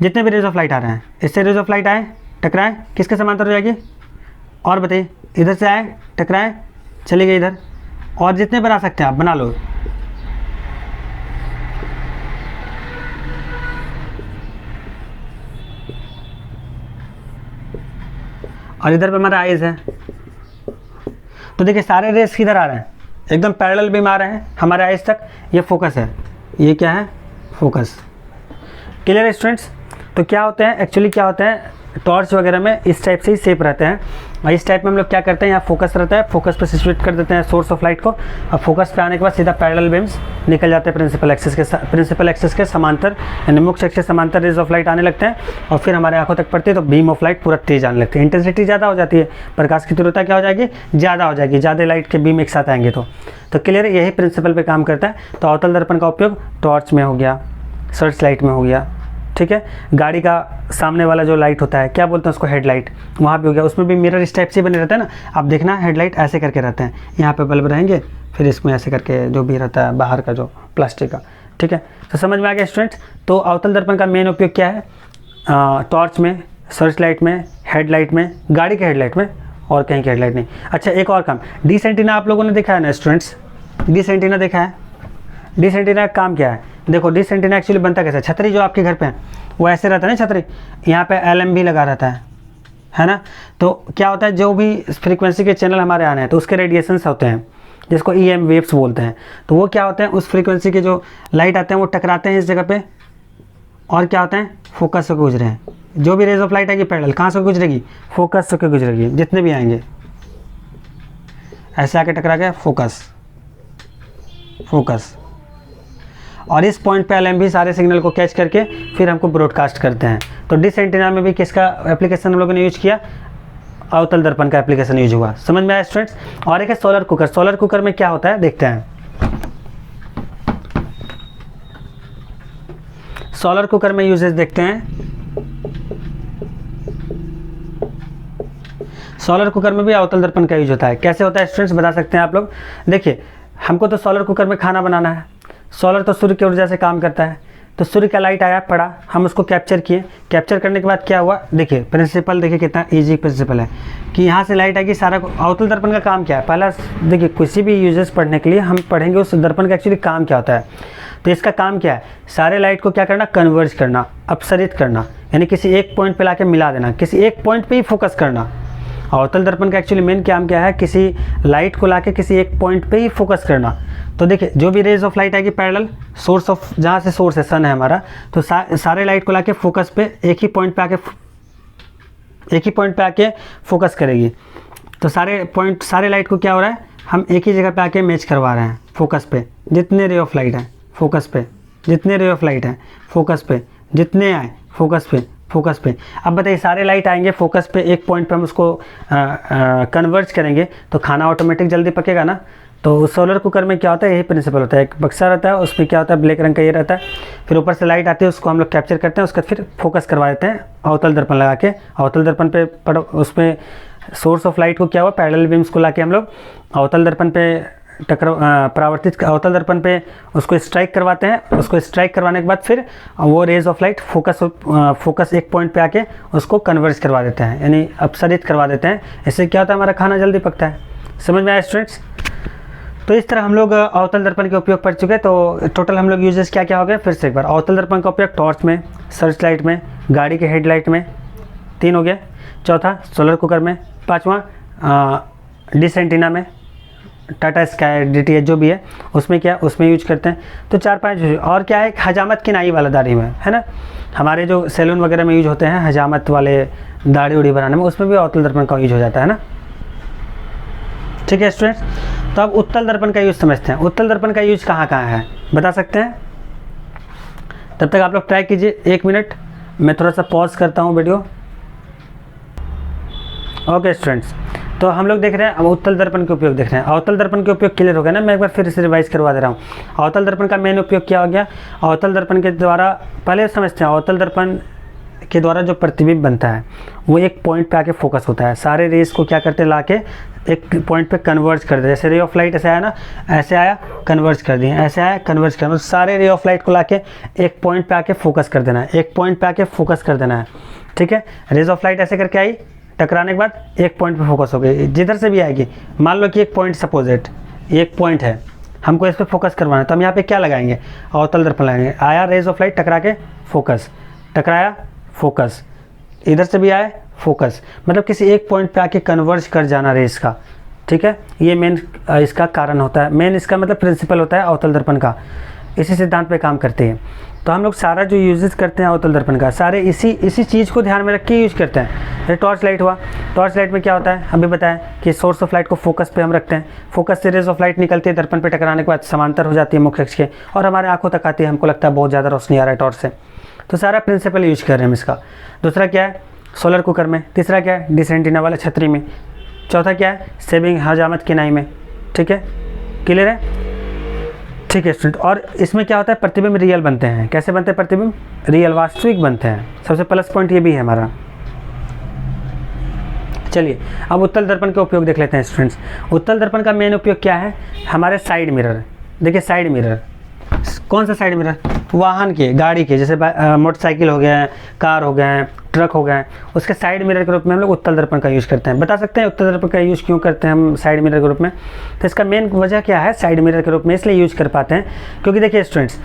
जितने भी रेज ऑफ लाइट आ रहे हैं, इससे रेज ऑफ लाइट आए, टकराए, किसके समांतर हो जाएगी, और बताइए, इधर से आए, टकराए, चले गए इधर, और जितने बना सकते हैं आप बना लो। और इधर पे हमारा आइज है, तो देखिए सारे रेस किधर आ रहे हैं, एकदम पैरेलल बीम आ रहे हैं हमारे आइज तक। ये फोकस है, ये क्या है, फोकस। Clear students. तो क्या होते हैं, एक्चुअली क्या होता है, टॉर्च वगैरह में इस टाइप से ही शेप रहते हैं, और इस टाइप में हम लोग क्या करते हैं, यहाँ फोकस रहता है, फोकस पे सिचुएट कर देते हैं सोर्स ऑफ लाइट को, और फोकस पे आने के बाद सीधा पैरेलल बीम्स निकल जाते हैं प्रिंसिपल एक्सिस के समांतर, यानी मुख्य अक्ष के समांतर रेज ऑफ लाइट आने लगते हैं, और फिर हमारे आंखों तक पड़ती है, तो बीम ऑफ लाइट पूरा तेज आने लगती है, इंटेंसिटी ज़्यादा हो जाती है, प्रकाश की तीव्रता क्या हो जाएगी, ज़्यादा हो जाएगी, ज़्यादा लाइट के बीम एक साथ आएंगे। तो क्लियर, यही प्रिंसिपल पे काम करता है। तो अवतल दर्पण का उपयोग टॉर्च में हो गया, सर्च लाइट में हो गया, ठीक है, गाड़ी का सामने वाला जो लाइट होता है, क्या बोलते हैं उसको, हेडलाइट, वहाँ भी हो गया, उसमें भी मिरर इस टाइप से बने रहते हैं ना। आप देखना हेडलाइट ऐसे करके रहते हैं, यहाँ पे बल्ब रहेंगे, फिर इसमें ऐसे करके जो भी रहता है बाहर का जो प्लास्टिक का, ठीक है। तो समझ में आ गया स्टूडेंट्स। तो अवतल दर्पण का मेन उपयोग क्या है, टॉर्च में, सर्च लाइट में, हेडलाइट में, गाड़ी के हेडलाइट में, और कहीं की हेडलाइट नहीं। अच्छा एक और काम, डी सेंटीना आप लोगों ने देखा है ना स्टूडेंट्स, डी सेंटीना देखा है। डी सेंटीना का काम क्या है, देखो डी सेंटीना एक्चुअली बनता कैसे, छतरी जो आपके घर पे है वो ऐसे रहता है ना, छतरी, यहाँ पे LM भी लगा रहता है ना। तो क्या होता है, जो भी फ्रीक्वेंसी के चैनल हमारे आने हैं, तो उसके रेडिएशंस होते हैं, जिसको EM वेव्स बोलते हैं। तो वो क्या होते हैं, उस फ्रीक्वेंसी के जो लाइट आते हैं वो टकराते हैं इस जगह पे, और क्या होते हैं, फोकस होकर गुजरे हैं। जो भी रेज ऑफ लाइट आएगी पैरेलल, कहाँ से गुजरेगी, फोकस होकर गुजरेगी, जितने भी आएंगे ऐसे आके टकरा के फोकस, और इस पॉइंट पे LM भी सारे सिग्नल को कैच करके फिर हमको ब्रॉडकास्ट करते हैं। तो डिश एंटीना में भी किसका एप्लीकेशन हम लोगों ने यूज किया, अवतल दर्पण का एप्लीकेशन यूज हुआ। समझ में आया स्टूडेंट्स। और एक है सोलर कुकर। सोलर कुकर में क्या होता है देखते हैं। सोलर कुकर में यूजेस देखते हैं। सोलर कुकर में भी अवतल दर्पण का यूज होता है। कैसे होता है स्टूडेंट्स बता सकते हैं आप लोग। देखिए हमको तो सोलर कुकर में खाना बनाना है। सोलर तो सूर्य की ऊर्जा से काम करता है, तो सूर्य का लाइट आया पड़ा, हम उसको कैप्चर किए। कैप्चर करने के बाद क्या हुआ, देखिए प्रिंसिपल देखिए कितना इजी प्रिंसिपल है कि यहाँ से लाइट आएगी सारा। अवतल दर्पण का काम क्या है, पहला देखिए किसी भी यूजेस पढ़ने के लिए हम पढ़ेंगे उस दर्पण का एक्चुअली काम क्या होता है। तो इसका काम क्या है, सारे लाइट को क्या करना, कन्वर्ज करना, अपसरित करना, यानी किसी एक पॉइंट पे लाके मिला देना, किसी एक पॉइंट पे ही फोकस करना। अवतल दर्पण का एक्चुअली मेन काम क्या है, किसी लाइट को लाके किसी एक पॉइंट पे ही फोकस करना। तो देखिए जो भी रेज ऑफ लाइट आएगी पैरेलल, सोर्स ऑफ जहाँ से सोर्स है सन है हमारा, तो सारे लाइट को लाके फोकस पे एक ही पॉइंट पे आके फोकस करेगी। तो सारे लाइट को क्या हो रहा है, हम एक ही जगह पे आके मैच करवा रहे हैं फोकस पे। जितने रे ऑफ लाइट हैं फोकस पे, जितने रे ऑफ लाइट हैं फोकस पे, जितने आए फोकस पे, फोकस पे। अब बताइए सारे लाइट आएंगे फोकस पे, एक पॉइंट पे हम उसको कन्वर्ज करेंगे तो खाना ऑटोमेटिक जल्दी पकेगा ना। तो सोलर कुकर में क्या होता है, यही प्रिंसिपल होता है, एक बक्सा रहता है, उसमें क्या होता है, ब्लैक रंग का ये रहता है, फिर ऊपर से लाइट आती है, उसको हम लोग कैप्चर करते हैं, उसका फिर फोकस करवा देते हैं अवतल दर्पण लगा के। अवतल दर्पण पे उसमें सोर्स ऑफ लाइट को क्या हुआ, पैरेलल बीम्स को लाके हम लोग अवतल दर्पण पे परावर्तित अवतल दर्पण पे उसको स्ट्राइक करवाते हैं। उसको स्ट्राइक करवाने के बाद फिर वो रेज ऑफ लाइट फोकस एक पॉइंट पे आके उसको कन्वर्ज करवा देते हैं, यानी अपसरित करवा देते हैं। इससे क्या होता है, हमारा खाना जल्दी पकता है। समझ में आया स्टूडेंट्स? तो इस तरह हम लोग अवतल दर्पण के उपयोग कर चुके हैं। तो टोटल हम लोग यूजेस क्या क्या हो गए, फिर से एक बार। अवतल दर्पण का उपयोग टॉर्च में, सर्च लाइट में, गाड़ी के हेडलाइट में, 3 हो गया। चौथा सोलर कुकर में। 5वां डिश एंटीना में, टाटा स्काई DTH जो भी है उसमें क्या, उसमें यूज करते हैं। तो 4-5 और क्या है, हजामत की नाई वाला दाढ़ी में, है ना, हमारे जो सैलून वगैरह में यूज होते हैं हजामत वाले दाढ़ी उड़ी बनाने में, उसमें भी अवतल दर्पण का यूज हो जाता है ना। ठीक है स्टूडेंट्स, तो अब उत्तल दर्पण का यूज समझते हैं। उत्तल दर्पण का यूज कहाँ कहाँ है बता सकते हैं? तब तक आप लोग ट्राई कीजिए। 1 मिनट मैं थोड़ा सा पॉज करता हूँ वीडियो। ओके स्टूडेंट्स, तो हम लोग देख रहे हैं अब उत्तल दर्पण के उपयोग देख रहे हैं। अवतल दर्पण के उपयोग क्लियर हो गया ना, मैं एक बार फिर से रिवाइज करवा दे रहा हूँ। अवतल दर्पण का मेन उपयोग क्या हो गया, अवतल दर्पण के द्वारा पहले समझते हैं। अवतल दर्पण के द्वारा जो प्रतिबिंब बनता है वो एक पॉइंट पे आके फोकस होता है। सारे रेस को क्या करते हैं, लाके एक पॉइंट पे कन्वर्ज कर दे। जैसे रे ऑफ लाइट ऐसे आया ना, ऐसे आया कन्वर्ज कर दिए, ऐसे आया कन्वर्ज कर, सारे रे ऑफ लाइट को लाके एक पॉइंट पे आके फोकस कर देना है, एक पॉइंट पे आके फोकस कर देना है। ठीक है, रेज ऑफ लाइट ऐसे करके आई, टकराने के बाद एक पॉइंट पे फोकस हो गई, जिधर से भी आएगी। मान लो कि एक पॉइंट, सपोजिट एक पॉइंट है, हमको इस पर फोकस करवाना है, तो हम यहाँ पे क्या लगाएंगे, अवतल दर्पण लगाएंगे। आया रेज ऑफ लाइट, टकरा के फोकस, टकराया फोकस, इधर से भी आए फोकस, मतलब किसी एक पॉइंट पे आके कन्वर्ज कर जाना रेस का। ठीक है, ये मेन इसका कारण होता है, मेन इसका मतलब प्रिंसिपल होता है अवतल दर्पण का। इसी सिद्धांत पे काम करते हैं। तो हम लोग सारा जो यूजेस करते हैं अवतल दर्पण का, सारे इसी चीज़ को ध्यान में रख के यूज करते हैं। जैसे टॉर्च लाइट हुआ, टॉर्च लाइट में क्या होता है, अभी बताया कि सोर्स ऑफ लाइट को फोकस पे हम रखते हैं, फोकस से रेज ऑफ लाइट निकलती है, दर्पण पे टकराने के बाद समांतर हो जाती है मुख्य अक्ष के, और हमारे आंखों तक आती है, हमको लगता है बहुत ज़्यादा रोशनी आ रहा है टॉर्च से। तो सारा प्रिंसिपल यूज कर रहे हैं हम इसका। दूसरा क्या है, सोलर कुकर में। तीसरा क्या है, डिश एंटीना वाला छतरी में। चौथा क्या है, सेविंग हजामत की नाई में। ठीक है, क्लियर है? ठीक है स्टूडेंट, और इसमें क्या होता है, प्रतिबिंब रियल बनते हैं। कैसे बनते हैं प्रतिबिंब? रियल, वास्तविक बनते हैं। सबसे प्लस पॉइंट ये भी है हमारा। चलिए अब उत्तल दर्पण के उपयोग देख लेते हैं स्टूडेंट्स। उत्तल दर्पण का मेन उपयोग क्या है, हमारे साइड मिरर। देखिए साइड मिरर, कौन सा साइड मिरर, वाहन के, गाड़ी के, जैसे मोटरसाइकिल हो गया है, कार हो गया है, ट्रक हो गया है, उसके साइड मिरर के रूप में हम लोग उत्तल दर्पण का यूज़ करते हैं। बता सकते हैं उत्तल दर्पण का यूज़ क्यों करते हैं हम साइड मिरर के रूप में? तो इसका मेन वजह क्या है साइड मिरर के रूप में इसलिए यूज़ कर पाते हैं क्योंकि देखिए स्टूडेंट्स,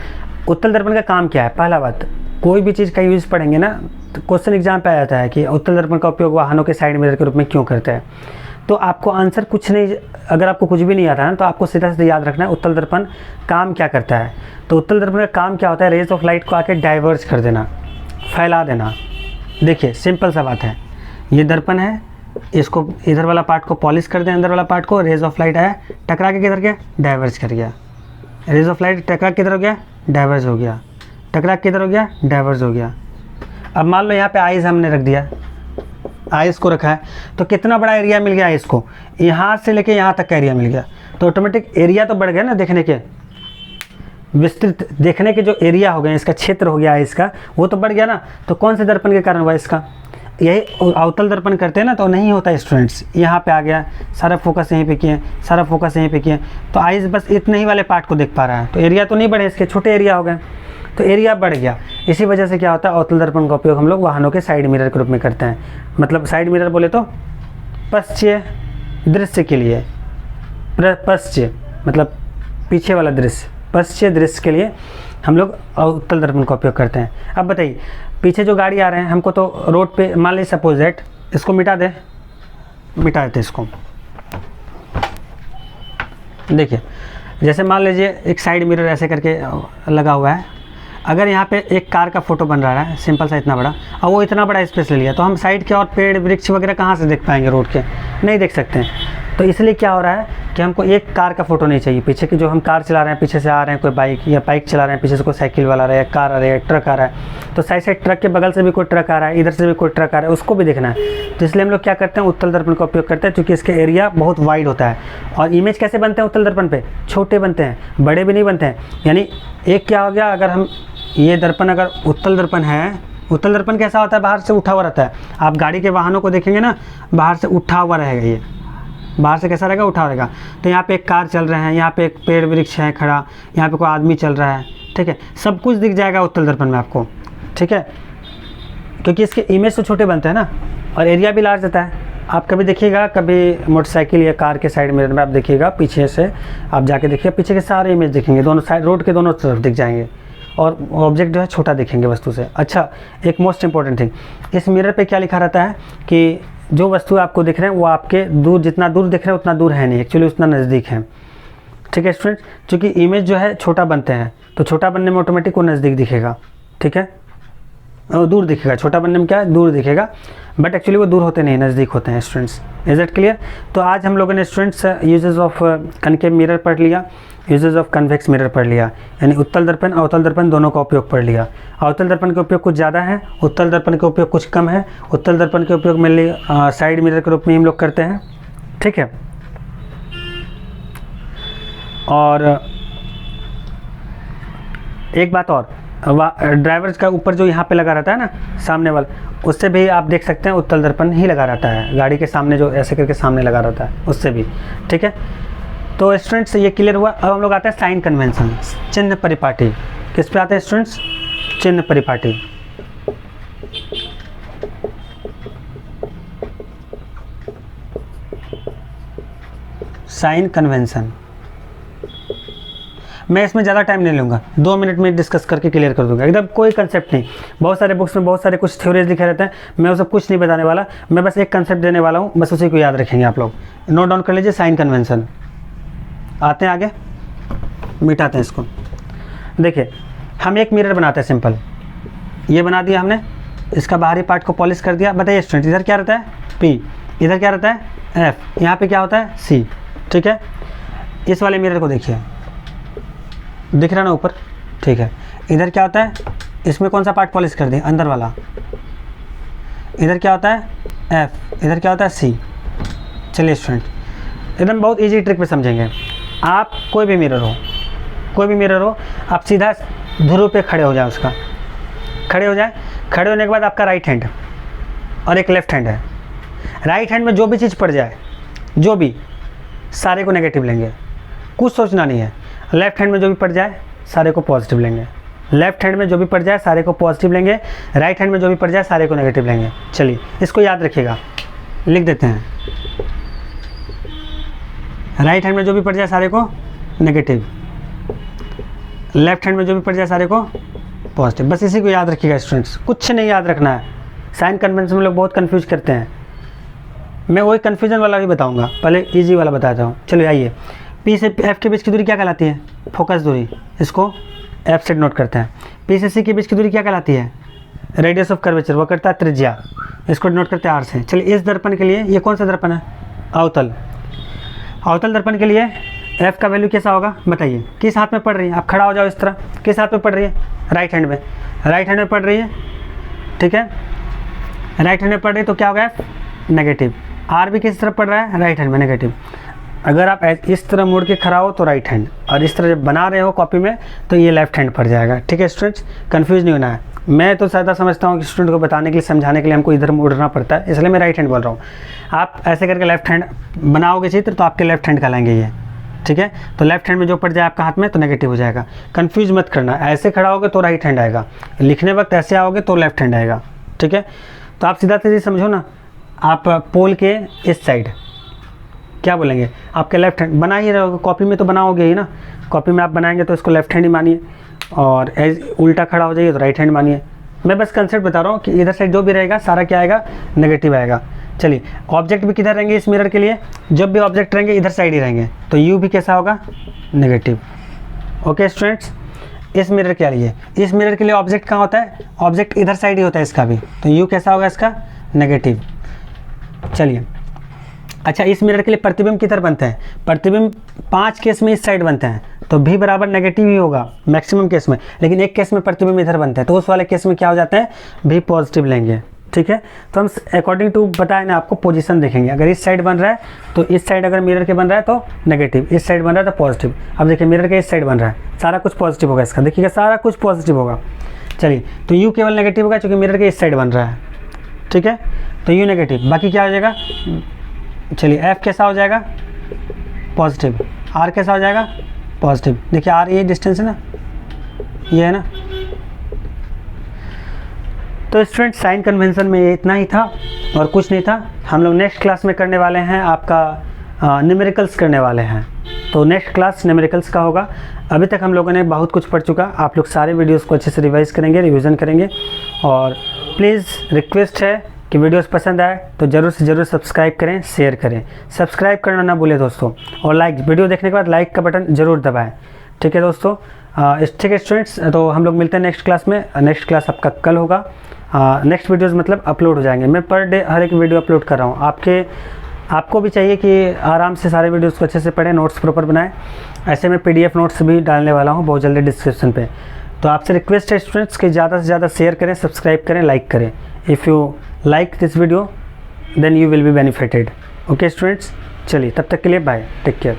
उत्तल दर्पण का काम क्या है। पहला बात, कोई भी चीज़ का यूज़ पढ़ेंगे ना तो क्वेश्चन एग्जाम पे आ जाता है कि उत्तल दर्पण का उपयोग वाहनों के साइड मिरर के रूप में क्यों करते हैं। तो आपको आंसर कुछ नहीं, अगर आपको कुछ भी नहीं आता है ना तो आपको सीधा सीधा याद रखना है उत्तल दर्पण काम क्या करता है। तो उत्तल दर्पण का काम क्या होता है, रेज ऑफ लाइट को आके डाइवर्ज कर देना, फैला देना। देखिए सिंपल सा बात है, ये दर्पण है, इसको इधर वाला पार्ट को पॉलिश कर दें, अंदर वाला पार्ट को, रेज ऑफ लाइट आया, टकरा के किधर गया, डाइवर्ज कर गया। रेज ऑफ लाइट टकरा किधर हो गया, डाइवर्ज हो गया, टकरा किधर हो गया, डाइवर्ज हो गया। अब मान लो यहाँ पे आइज़ हमने रख दिया, आइस को रखा है, तो कितना बड़ा एरिया मिल गया आइस को, यहाँ से लेके यहाँ तक का एरिया मिल गया, तो ऑटोमेटिक एरिया तो बढ़ गया ना, देखने के विस्तृत, देखने के जो एरिया हो गए, इसका क्षेत्र हो गया इसका, वो तो बढ़ गया ना। तो कौन से दर्पण के कारण हुआ इसका, यही अवतल दर्पण करते हैं ना तो नहीं होता स्टूडेंट्स। यहाँ पे आ गया, सारा फोकस यहीं पे किए, सारा फोकस यहीं पे किए, तो आइस बस इतने ही वाले पार्ट को देख पा रहा है, तो एरिया तो नहीं बढ़े, इसके छोटे एरिया हो गए, तो एरिया बढ़ गया। इसी वजह से क्या होता है, अवतल दर्पण का उपयोग हम लोग वाहनों के साइड मिरर के रूप में करते हैं। मतलब साइड मिरर बोले तो पश्चिम दृश्य के लिए, पश्चिम मतलब पीछे वाला दृश्य, पश्चिम दृश्य के लिए हम लोग उत्तल दर्पण का उपयोग करते हैं। अब बताइए, पीछे जो गाड़ी आ रहे हैं, हमको तो रोड पे मान लीजिए सपोज दैट, इसको मिटा दे, मिटा देते इसको। देखिए जैसे मान लीजिए एक साइड मिरर ऐसे करके लगा हुआ है, अगर यहाँ पे एक कार का फोटो बन रहा है सिंपल सा इतना बड़ा, और वो इतना बड़ा स्पेस ले लिया, तो हम साइड के और पेड़ वृक्ष वगैरह कहाँ से देख पाएंगे रोड के, नहीं देख सकते हैं। तो इसलिए क्या हो रहा है कि हमको एक कार का फ़ोटो नहीं चाहिए, पीछे की जो हम कार चला रहे हैं, पीछे से आ रहे हैं कोई बाइक, या बाइक चला रहे हैं पीछे से कोई साइकिल वाला आ रहा है, या कार आ रहा है, ट्रक आ रहा है, तो साइड साइड ट्रक के बगल से भी कोई ट्रक आ रहा है, इधर से भी कोई ट्रक आ रहा है, उसको भी देखना है। तो इसलिए हम लोग क्या करते हैं, उत्तल दर्पण का उपयोग करते हैं, क्योंकि इसके एरिया बहुत वाइड होता है। और इमेज कैसे बनते हैं उत्तल दर्पण पे, छोटे बनते हैं, बड़े भी नहीं बनते हैं। यानी एक क्या हो गया, अगर हम ये दर्पण अगर उत्तल दर्पण है, उत्तल दर्पण कैसा होता है, बाहर से उठा हुआ रहता है। आप गाड़ी के वाहनों को देखेंगे ना, बाहर से उठा हुआ रहेगा, ये बाहर से कैसा रहेगा, उठा रहेगा। तो यहाँ पे एक कार चल रहे हैं, यहाँ पे एक पेड़ वृक्ष है खड़ा, यहाँ पे कोई आदमी चल रहा है, ठीक है, सब कुछ दिख जाएगा उत्तल दर्पण में आपको, ठीक है, क्योंकि इसके इमेज तो छोटे बनते हैं ना, और एरिया भी लार्ज रहता है। आप कभी देखिएगा, कभी मोटरसाइकिल या कार के साइड मिरर में आप देखिएगा, पीछे से आप जाके देखिए, पीछे के सारे इमेज दिखेंगे, दोनों साइड रोड के दोनों तरफ दिख जाएंगे, और ऑब्जेक्ट जो है छोटा दिखेंगे वस्तु से। अच्छा, एक मोस्ट इंपॉर्टेंट थिंग, इस मिरर पे क्या लिखा रहता है कि जो वस्तु आपको दिख रहे हैं वो आपके दूर, जितना दूर दिख रहे हैं उतना दूर है नहीं, एक्चुअली उतना नज़दीक है, ठीक है स्टूडेंट। क्योंकि इमेज जो है छोटा बनते हैं, तो छोटा बनने में ऑटोमेटिक वो नज़दीक दिखेगा, ठीक है, और दूर दिखेगा। छोटा बनने में क्या है, दूर दिखेगा, बट एक्चुअली वो दूर होते नहीं, नज़दीक होते हैं स्टूडेंट्स। Is it clear? तो आज हम लोगों ने students uses of concave mirror पढ़ लिया, यूजेस ऑफ कन्वेक्स मिरर पढ़ लिया, यानी उत्तल दर्पण अवतल दर्पण दोनों का उपयोग पढ़ लिया। अवतल दर्पण का उपयोग कुछ ज़्यादा है, उत्तल दर्पण का उपयोग कुछ कम है। उत्तल दर्पण के उपयोग मेनली साइड मिरर के रूप में हम लोग करते हैं, ठीक है। और एक बात और, ड्राइवर का ऊपर जो यहाँ पे लगा रहता है ना, सामने वाला, उससे भी आप देख सकते हैं उत्तल दर्पण ही लगा रहता है, गाड़ी के सामने जो ऐसे करके सामने लगा रहता है उससे भी, ठीक है। तो स्टूडेंट्स ये क्लियर हुआ। अब हम लोग आते हैं साइन कन्वेंशन, चिन्ह परिपाटी। किस पे आते हैं स्टूडेंट्स? चिन्ह परिपाटी। साइन कन्वेंशन मैं इसमें ज़्यादा टाइम नहीं लूँगा, 2 मिनट में डिस्कस करके क्लियर कर दूंगा, एकदम कोई कंसेप्ट नहीं। बहुत सारे बुक्स में बहुत सारे कुछ थ्योरीज लिखे रहते हैं, मैं वो सब कुछ नहीं बताने वाला, मैं बस एक कंसेप्ट देने वाला हूँ, बस उसी को याद रखेंगे आप लोग। नोट डाउन कर लीजिए, साइन कन्वेंशन। आते हैं आगे, मिटाते हैं इसको। देखिए, हम एक मिरर बनाते हैं सिंपल, ये बना दिया हमने, इसका बाहरी पार्ट को पॉलिश कर दिया। बताइए स्टूडेंट, इधर क्या रहता है P, इधर क्या रहता है F, यहाँ पे क्या होता है C, ठीक है। इस वाले मिरर को देखिए, दिख रहा है ना ऊपर, ठीक है। इधर क्या होता है, इसमें कौन सा पार्ट पॉलिश कर दिया, अंदर वाला। इधर क्या होता है F, इधर क्या होता है C। चलिए स्टूडेंट, एकदम बहुत इजी ट्रिक पे समझेंगे। आप कोई भी मिरर हो, आप सीधा ध्रुव पे खड़े हो जाए, उसका खड़े हो जाए। खड़े होने के बाद आपका राइट हैंड और एक लेफ्ट हैंड है। राइट हैंड में जो भी चीज़ पड़ जाए, जो भी, सारे को नेगेटिव लेंगे, कुछ सोचना नहीं है। लेफ्ट हैंड में जो भी पड़ जाए सारे को पॉजिटिव लेंगे, लेफ्ट हैंड में जो भी पड़ जाए सारे को पॉजिटिव लेंगे, राइट हैंड में जो भी पड़ जाए सारे को नेगेटिव लेंगे। चलिए इसको याद रखिएगा, लिख देते हैं। राइट हैंड में जो भी पड़ जाए सारे को नेगेटिव, लेफ्ट हैंड में जो भी पड़ जाए सारे को पॉजिटिव। बस इसी को याद रखिएगा स्टूडेंट्स, कुछ नहीं याद रखना है। साइन कन्वेंशन में लोग बहुत कंफ्यूज करते हैं, मैं वही कन्फ्यूजन वाला भी बताऊंगा, पहले इजी वाला बताता हूँ। चलिए आइए, P से F के बीच की दूरी क्या कहलाती है? फोकस दूरी, इसको F से नोट करते हैं। P से C के बीच की दूरी क्या कहलाती है? रेडियस ऑफ कर्वेचर, वो करता है त्रिज्या, इसको नोट करते हैं R से। चलिए इस दर्पण के लिए, ये कौन सा दर्पण है? अवतल। अवतल दर्पण के लिए F का वैल्यू कैसा होगा बताइए? किस हाथ में पड़ रही है? आप खड़ा हो जाओ इस तरह, किस हाथ में पड़ रही है? राइट हैंड में। राइट हैंड में पड़ रही है, ठीक है, राइट हैंड में पड़ रही है, तो क्या होगा F? नेगेटिव। R भी किस तरफ पड़ रहा है? राइट हैंड में, नेगेटिव। अगर आप इस तरह मुड़ के खड़ा हो तो राइट हैंड, और इस तरह जब बना रहे हो कॉपी में तो ये लेफ्ट हैंड पड़ जाएगा, ठीक है स्टूडेंट्स। कंफ्यूज नहीं होना है। मैं तो ज़्यादा समझता हूँ कि स्टूडेंट को बताने के लिए, समझाने के लिए हमको इधर मुड़ना पड़ता है, इसलिए मैं राइट हैंड बोल रहा हूँ। आप ऐसे करके लेफ्ट हैंड बनाओगे चित्र तो आपके लेफ्ट हैंड कहलाएंगे ये, ठीक है। तो लेफ्ट हैंड में जो पड़ जाए आपका हाथ में तो नेगेटिव हो जाएगा। कन्फ्यूज मत करना, ऐसे खड़ा होगे तो राइट हैंड आएगा, लिखने वक्त ऐसे आओगे तो लेफ्ट हैंड आएगा, ठीक है। तो आप सीधा सीधे समझो ना, आप पोल के इस साइड क्या बोलेंगे? आपके लेफ्ट हैंड बना ही रहोगे, कॉपी में तो बनाओगे ही ना, कॉपी में आप बनाएंगे तो इसको लेफ्ट हैंड ही मानिए, और उल्टा खड़ा हो जाइए तो राइट हैंड मानिए। मैं बस कंसेप्ट बता रहा हूँ कि इधर साइड जो भी रहेगा सारा क्या आएगा? नेगेटिव आएगा। चलिए, ऑब्जेक्ट भी किधर रहेंगे इस मिरर के लिए? जब भी ऑब्जेक्ट रहेंगे इधर साइड ही रहेंगे, तो यू भी कैसा होगा? नेगेटिव। ओके स्टूडेंट्स, इस मिरर के लिए, इस मिरर के लिए ऑब्जेक्ट कहाँ होता है? ऑब्जेक्ट इधर साइड ही होता है इसका भी, तो यू कैसा होगा इसका? नेगेटिव। चलिए अच्छा, इस मिरर के लिए प्रतिबिंब किधर बनते हैं? प्रतिबिंब 5 केस में इस साइड बनते हैं, तो भी बराबर नेगेटिव ही होगा मैक्सिमम केस में, लेकिन एक केस में प्रतिबिंब इधर बनते हैं, तो उस वाले केस में क्या हो जाता है? भी पॉजिटिव लेंगे। ठीक है, तो हम अकॉर्डिंग टू बताए ना आपको पोजीशन देखेंगे। अगर इस साइड बन रहा है तो इस साइड अगर मिरर के बन रहा है तो नेगेटिव, इस साइड बन रहा है तो पॉजिटिव। अब देखिए मिरर के इस साइड बन रहा है, सारा कुछ पॉजिटिव होगा इसका, देखिएगा सारा कुछ पॉजिटिव होगा। चलिए, तो यू केवल नेगेटिव होगा क्योंकि मिरर के इस साइड बन रहा है। ठीक है, तो यू नेगेटिव, बाकी क्या हो जाएगा? चलिए, एफ कैसा हो जाएगा? पॉजिटिव। आर कैसा हो जाएगा? पॉजिटिव। देखिए आर ये डिस्टेंस है ना, ये है ना। तो स्टूडेंट साइन कन्वेंशन में ये इतना ही था और कुछ नहीं था। हम लोग नेक्स्ट क्लास में करने वाले हैं आपका न्यूमेरिकल्स करने वाले हैं, तो नेक्स्ट क्लास न्यूमेरिकल्स का होगा। अभी तक हम लोगों ने बहुत कुछ पढ़ चुका, आप लोग सारे वीडियोस को अच्छे से रिवाइज़ करेंगे, रिवीजन करेंगे। और प्लीज़ रिक्वेस्ट है कि वीडियोस पसंद आए तो ज़रूर से ज़रूर सब्सक्राइब करें, शेयर करें। सब्सक्राइब करना ना भूलें दोस्तों, और लाइक, वीडियो देखने के बाद लाइक का बटन ज़रूर दबाएँ। ठीक है दोस्तों, ठीक है स्टूडेंट्स, तो हम लोग मिलते हैं नेक्स्ट क्लास में। नेक्स्ट क्लास आपका कल होगा। नेक्स्ट वीडियोस मतलब अपलोड हो जाएंगे, मैं पर डे हर एक वीडियो अपलोड कर रहा हूँ। आपको भी चाहिए कि आराम से सारे वीडियोस को अच्छे से पढ़ें, नोट्स प्रॉपर बनाएं। ऐसे में PDF नोट्स भी डालने वाला हूँ बहुत जल्दी डिस्क्रिप्शन पे। तो आपसे रिक्वेस्ट है स्टूडेंट्स कि ज़्यादा से ज़्यादा शेयर करें, सब्सक्राइब करें, लाइक करें। If you like this video then you will be benefited. Okay students, चलिए तब तक के लिए बाय, टेक केयर।